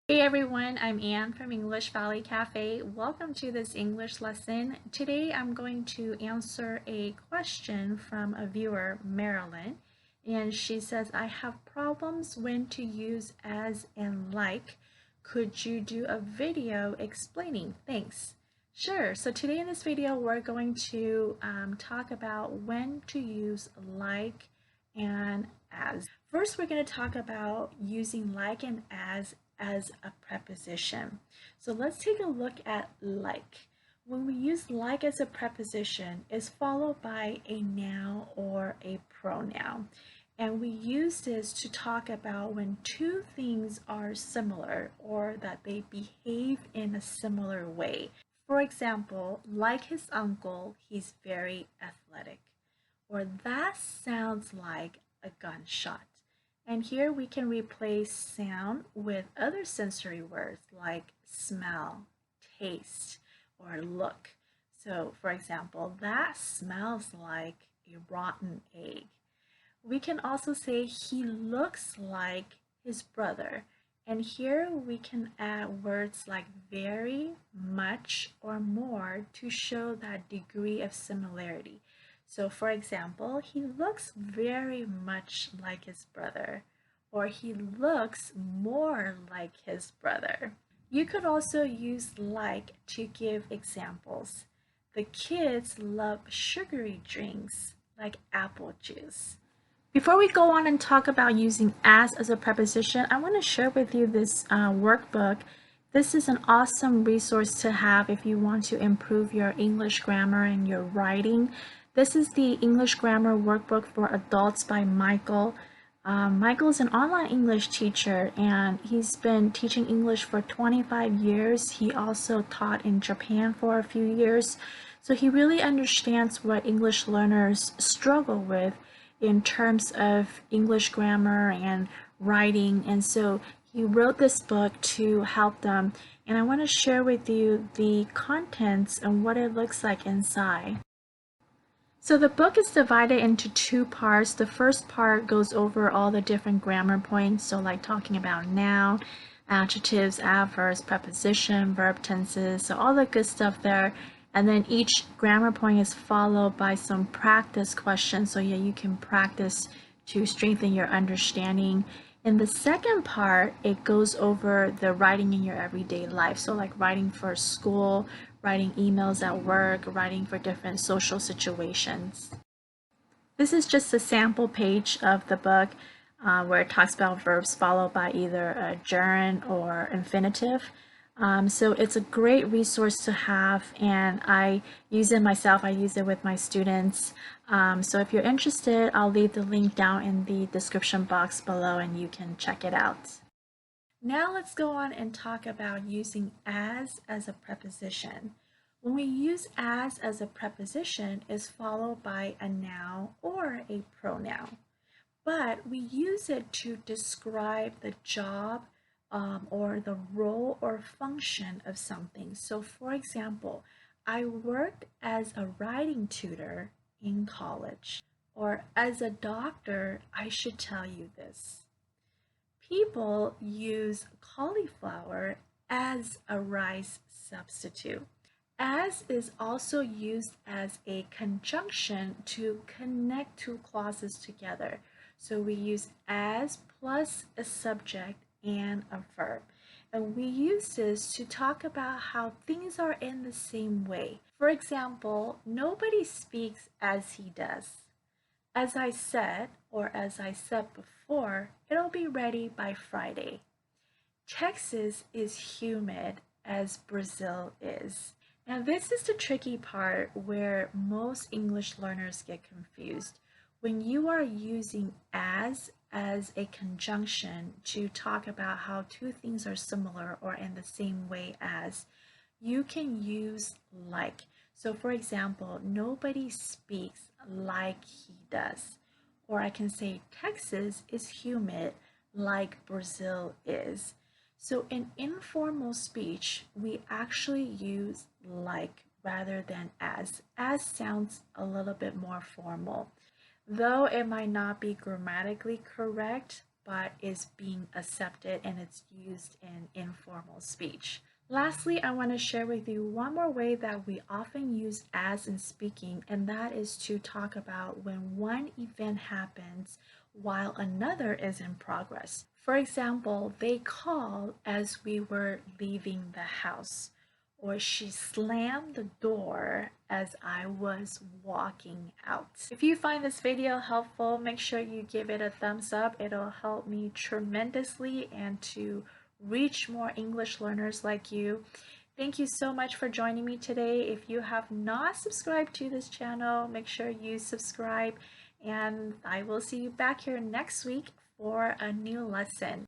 Hey everyone, I'm Anne from English Valley Cafe. Welcome to this English lesson. Today I'm going to answer a question from a viewer, Marilyn, and she says, I have problems when to use as and like. Could you do a video explaining? Thanks. Sure, so today in this video we're going to talk about when to use like and as. First, we're going to talk about using like and as a preposition. So let's take a look at like. When we use like as a preposition, it's followed by a noun or a pronoun. And we use this to talk about when two things are similar or that they behave in a similar way. For example, like his uncle, he's very athletic. Or that sounds like a gunshot. And here we can replace sound with other sensory words like smell, taste, or look. So for example, that smells like a rotten egg. We can also say he looks like his brother. And here we can add words like very, much, or more to show that degree of similarity. So for example, he looks very much like his brother, or he looks more like his brother. You could also use like to give examples. The kids love sugary drinks like apple juice. Before we go on and talk about using as a preposition, I want to share with you this workbook. This is an awesome resource to have if you want to improve your English grammar and your writing. This is the English Grammar Workbook for Adults by Michael. Michael is an online English teacher and he's been teaching English for 25 years. He also taught in Japan for a few years. So he really understands what English learners struggle with in terms of English grammar and writing. And so he wrote this book to help them. And I want to share with you the contents and what it looks like inside. So the book is divided into two parts. The first part goes over all the different grammar points, so like talking about noun, adjectives, adverbs, preposition, verb tenses, so all the good stuff there. And then each grammar point is followed by some practice questions, so yeah, you can practice to strengthen your understanding. In the second part, it goes over the writing in your everyday life, so like writing for school, writing emails at work, writing for different social situations. This is just a sample page of the book where it talks about verbs followed by either a gerund or infinitive. So it's a great resource to have, and I use it myself. I use it with my students. So if you're interested, I'll leave the link down in the description box below and you can check it out. Now let's go on and talk about using as a preposition. When we use as a preposition, it's followed by a noun or a pronoun. But we use it to describe the job or the role or function of something. So for example, I worked as a writing tutor in college. Or as a doctor, I should tell you this. People use cauliflower as a rice substitute. As is also used as a conjunction to connect two clauses together. So we use as plus a subject and a verb. And we use this to talk about how things are in the same way. For example, nobody speaks as he does. As I said, or as I said before, it'll be ready by Friday. Texas is humid as Brazil is. Now this is the tricky part where most English learners get confused. When you are using as a conjunction to talk about how two things are similar or in the same way as, you can use like. So for example, nobody speaks like he does. Or I can say Texas is humid like Brazil is. So in informal speech, we actually use like rather than as. As sounds a little bit more formal. Though it might not be grammatically correct, but is being accepted and it's used in informal speech. Lastly, I want to share with you one more way that we often use as in speaking, and that is to talk about when one event happens while another is in progress. For example, they called as we were leaving the house, or she slammed the door as I was walking out. If you find this video helpful, make sure you give it a thumbs up. It'll help me tremendously and to reach more English learners like you. Thank you so much for joining me today. If you have not subscribed to this channel, make sure you subscribe, and I will see you back here next week for a new lesson.